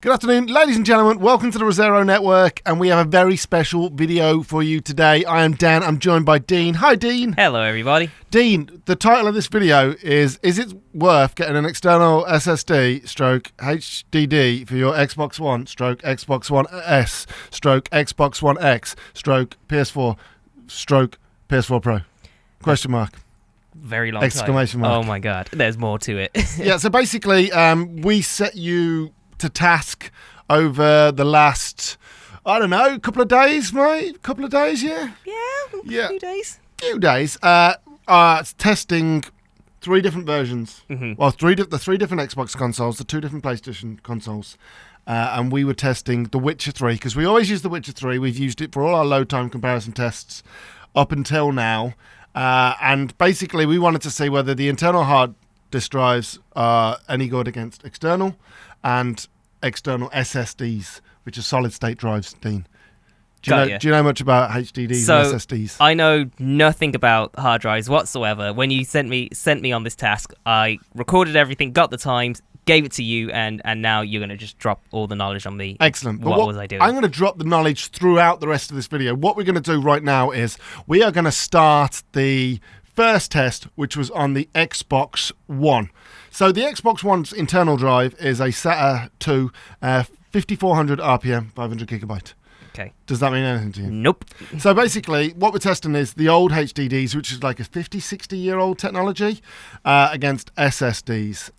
Good afternoon, ladies and gentlemen. Welcome to the Resero Network, and we have a very special video for you today. I am Dan. I'm joined by Dean. Hi, Dean. Hello, everybody. Dean, the title of this video is it worth getting an external SSD stroke HDD for your Xbox One stroke Xbox One S stroke Xbox One X stroke PS4 stroke PS4 Pro? Question mark. Very long Exclamation time. mark. Oh, my God. There's more to it. Yeah, so basically, we set you to task over the last, I don't know, couple of days, mate? Couple of days, yeah? Yeah, a few days. Few days. Testing three different versions. Mm-hmm. Well, the three different Xbox consoles, the two different PlayStation consoles. And we were testing The Witcher 3, because we always use The Witcher 3. We've used it for all our load time comparison tests up until now. And basically, we wanted to see whether the internal hard disk drives are any good against external and external SSDs, which are solid-state drives, Dean. Do you know much about HDDs and SSDs? I know nothing about hard drives whatsoever. When you sent me on this task, I recorded everything, got the times, gave it to you, and now you're going to just drop all the knowledge on me. Excellent. What was I doing? I'm going to drop the knowledge throughout the rest of this video. What we're going to do right now is we are going to start the first test, which was on the Xbox One. So the Xbox One's internal drive is a SATA 2, 5400 RPM, 500 gigabyte. Okay. Does that mean anything to you? Nope. So basically, what we're testing is the old HDDs, which is like a 50, 60-year-old technology, against SSDs.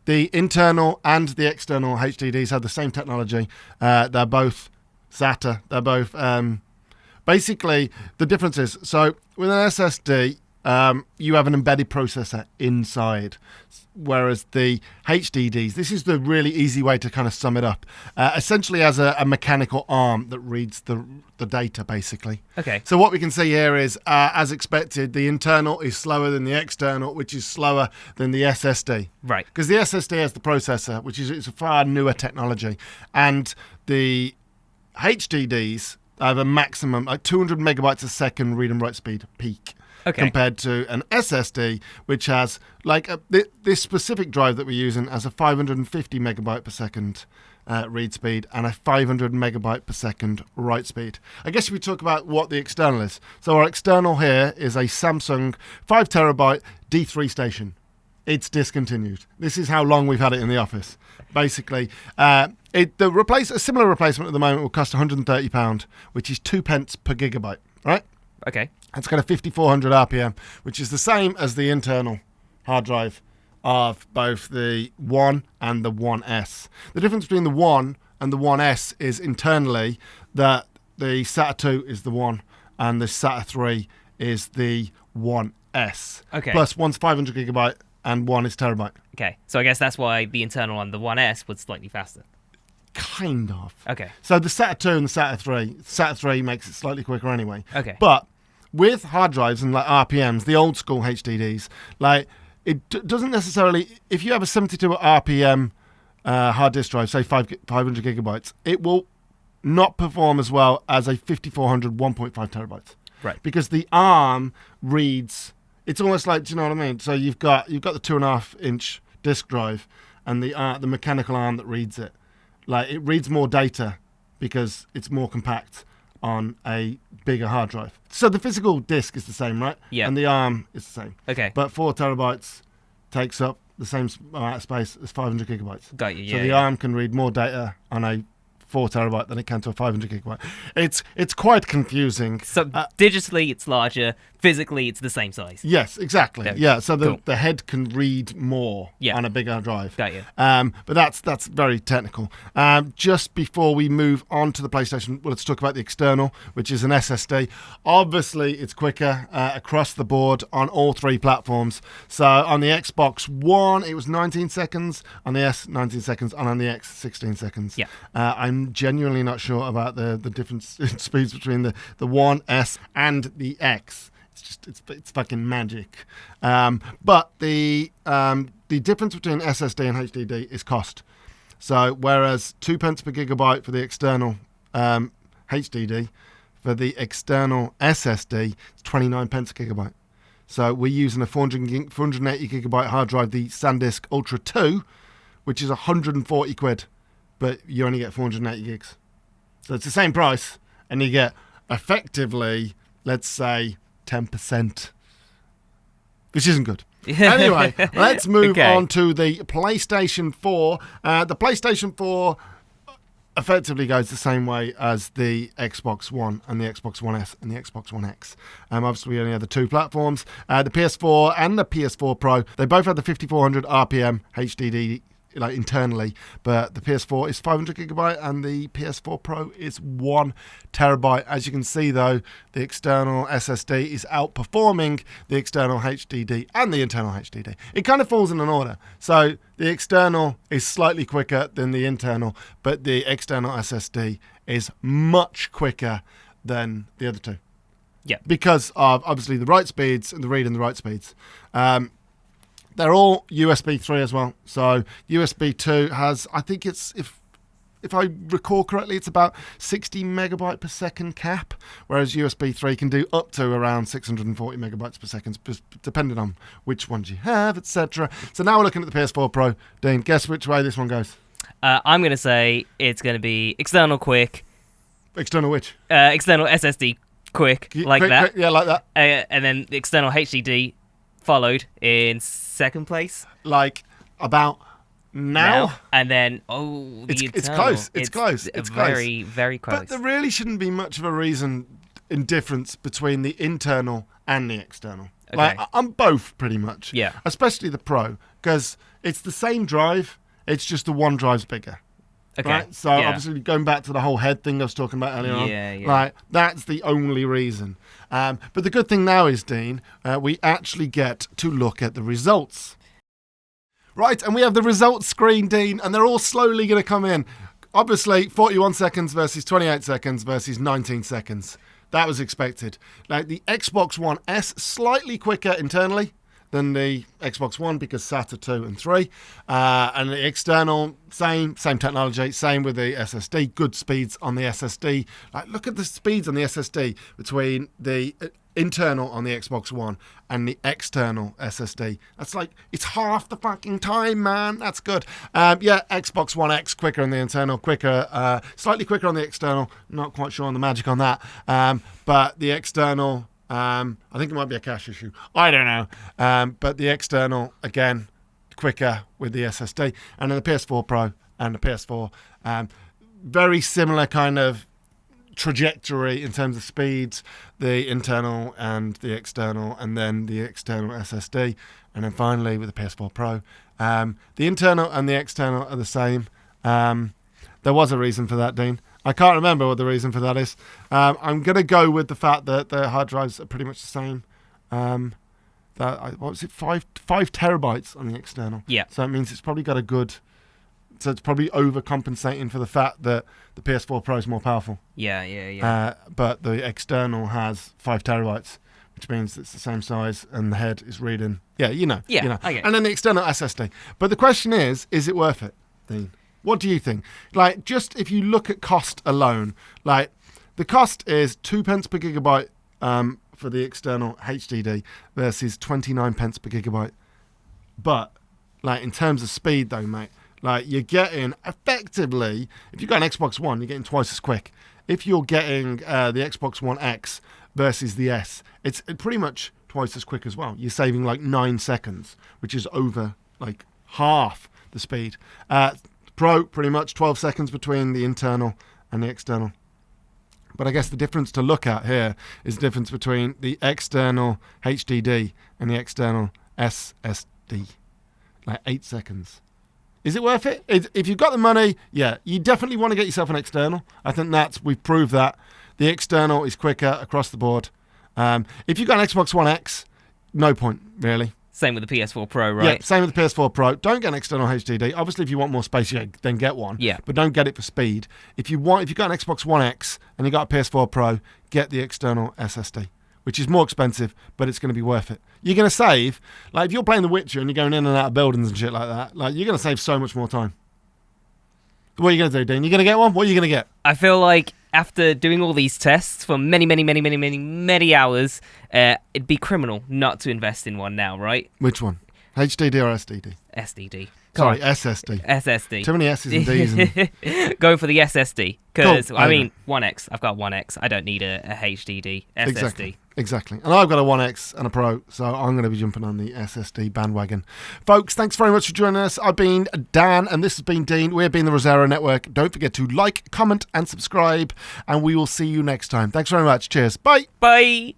The internal and the external HDDs have the same technology. They're both SATA. They're both... basically, the difference is, so with an SSD, you have an embedded processor inside, whereas the HDDs, this is the really easy way to kind of sum it up, essentially as a mechanical arm that reads the data, basically. Okay. So what we can see here is, as expected, the internal is slower than the external, which is slower than the SSD. Right. Because the SSD has the processor, which is it's a far newer technology, and the HDDs have a maximum, like 200 megabytes a second read and write speed peak. Okay. Compared to an SSD, which has, like, this specific drive that we're using has a 550 megabyte per second read speed and a 500 megabyte per second write speed. I guess we talk about what the external is. So our external here is a Samsung 5 terabyte D3 station. It's discontinued. This is how long we've had it in the office. Basically, a similar replacement at the moment will cost £130, which is 2 pence per gigabyte, right? Okay. It's got a 5400 RPM, which is the same as the internal hard drive of both the One and the One S. The difference between the One and the One S is internally that the SATA 2 is the One and the SATA 3 is the One S. Okay. Plus, one's 500 gigabyte and one is terabyte. Okay. So I guess that's why the internal on the One S was slightly faster. Kind of. Okay. So the SATA 2 and the SATA 3 makes it slightly quicker anyway. Okay. But with hard drives and like RPMs, the old school HDDs, like it doesn't necessarily, if you have a 72 RPM hard disk drive, say 500 gigabytes, it will not perform as well as a 5400 1.5 terabytes. Right. Because the ARM reads, it's almost like, do you know what I mean? So you've got the 2.5 inch disk drive and the mechanical arm that reads it. Like, it reads more data because it's more compact on a bigger hard drive. So the physical disk is the same, right? Yeah. And the ARM is the same. Okay. But 4 terabytes takes up the same amount of space as 500 gigabytes. Got you, So the ARM can read more data on a 4 terabyte than it can to a 500 gigabyte. It's quite confusing. So digitally it's larger, physically it's the same size. Yes, exactly. Okay. Yeah, so Cool. the head can read more on a bigger drive. Got you. But that's very technical. Just before we move on to the PlayStation, let's talk about the external, which is an SSD. Obviously, it's quicker across the board on all three platforms. So on the Xbox One, it was 19 seconds. On the S, 19 seconds. And on the X, 16 seconds. Yeah. I'm genuinely not sure about the difference in speeds between the One S and the X. It's fucking magic. But the difference between SSD and HDD is cost. So whereas 2 pence per gigabyte for the external HDD, for the external SSD, it's 29 pence a gigabyte. So we're using a 480 gigabyte hard drive, the SanDisk Ultra 2, which is 140 quid but you only get 480 gigs. So it's the same price, and you get effectively, let's say, 10%, which isn't good. Anyway, let's move on to the PlayStation 4. The PlayStation 4 effectively goes the same way as the Xbox One and the Xbox One S and the Xbox One X. Obviously, we only have the two platforms. The PS4 and the PS4 Pro, they both have the 5400 RPM HDD internally, but the PS4 is 500 gigabyte and the PS4 Pro is 1 terabyte. As you can see, though, the external SSD is outperforming the external HDD and the internal HDD. It kind of falls in an order. So the external is slightly quicker than the internal, but the external SSD is much quicker than the other two. Yeah. Because of obviously the write speeds and the read and the write speeds. They're all USB 3 as well. So USB 2 has, I think it's, if I recall correctly, it's about 60 megabyte per second cap, whereas USB 3 can do up to around 640 megabytes per second, depending on which ones you have, etc. So now we're looking at the PS4 Pro. Dean, guess which way this one goes? I'm going to say it's going to be external quick. External which? External SSD quick, like that. Yeah, like that. And then the external HDD followed in second place. Like about now. And then, the it's internal. close. It's close. It's very, close. very close. But there really shouldn't be much of a reason in difference between the internal and the external. Okay. Like, I'm both pretty much. Yeah. Especially the Pro, because it's the same drive. It's just the one drive's bigger. Okay. Right? So obviously going back to the whole head thing I was talking about earlier on. Yeah. Like, that's the only reason. But the good thing now is, Dean, we actually get to look at the results. Right, and we have the results screen, Dean, and they're all slowly going to come in. Obviously, 41 seconds versus 28 seconds versus 19 seconds. That was expected. Like, the Xbox One S, slightly quicker internally than the Xbox One because SATA 2 and 3. And the external, same technology, same with the SSD. Good speeds on the SSD. Like, look at the speeds on the SSD between the internal on the Xbox One and the external SSD. That's like, it's half the fucking time, man. That's good. Xbox One X quicker on the internal, quicker, slightly quicker on the external. Not quite sure on the magic on that. But the external, I think it might be a cache issue. I don't know. But the external, again, quicker with the SSD. And then the PS4 Pro and the PS4, very similar kind of trajectory in terms of speeds, the internal and the external, and then the external SSD. And then finally with the PS4 Pro, the internal and the external are the same. There was a reason for that, Dean. I can't remember what the reason for that is. I'm going to go with the fact that the hard drives are pretty much the same. What was it? 5 terabytes on the external. Yeah. So it means it's probably got a good. So it's probably overcompensating for the fact that the PS4 Pro is more powerful. Yeah. But the external has 5 terabytes, which means it's the same size and the head is reading. Yeah, you know. Okay. And then the external SSD. But the question is it worth it, Dean? What do you think? Like, just if you look at cost alone, like, the cost is 2 pence per gigabyte for the external HDD versus 29 pence per gigabyte. But, like, in terms of speed, though, mate, like, you're getting, effectively, if you've got an Xbox One, you're getting twice as quick. If you're getting the Xbox One X versus the S, it's pretty much twice as quick as well. You're saving, like, 9 seconds, which is over, like, half the speed. Pro, pretty much 12 seconds between the internal and the external. But I guess the difference to look at here is the difference between the external HDD and the external SSD. Like 8 seconds. Is it worth it? If you've got the money, yeah, you definitely want to get yourself an external. I think we've proved that. The external is quicker across the board. If you've got an Xbox One X, no point, really. Same with the PS4 Pro, right? Yeah, same with the PS4 Pro. Don't get an external HDD. Obviously, if you want more space, then get one. Yeah. But don't get it for speed. If you've got an Xbox One X and you've got a PS4 Pro, get the external SSD, which is more expensive, but it's going to be worth it. You're going to save, like, if you're playing The Witcher and you're going in and out of buildings and shit like that, like, you're going to save so much more time. What are you going to do, Dean? You're going to get one? What are you going to get? I feel like after doing all these tests for many hours, it'd be criminal not to invest in one now, right? Which one? HDD or SDD? SDD. Sorry, SSD. SSD. Too many S's and D's. Going for the SSD because Cool. I mean 1X. I've got 1X. I don't need a HDD SSD. Exactly. And I've got a 1X and a Pro, so I'm going to be jumping on the SSD bandwagon. Folks, thanks very much for joining us. I've been Dan, and this has been Dean. We've been the Resero Network. Don't forget to like, comment, and subscribe, and we will see you next time. Thanks very much. Cheers. Bye. Bye.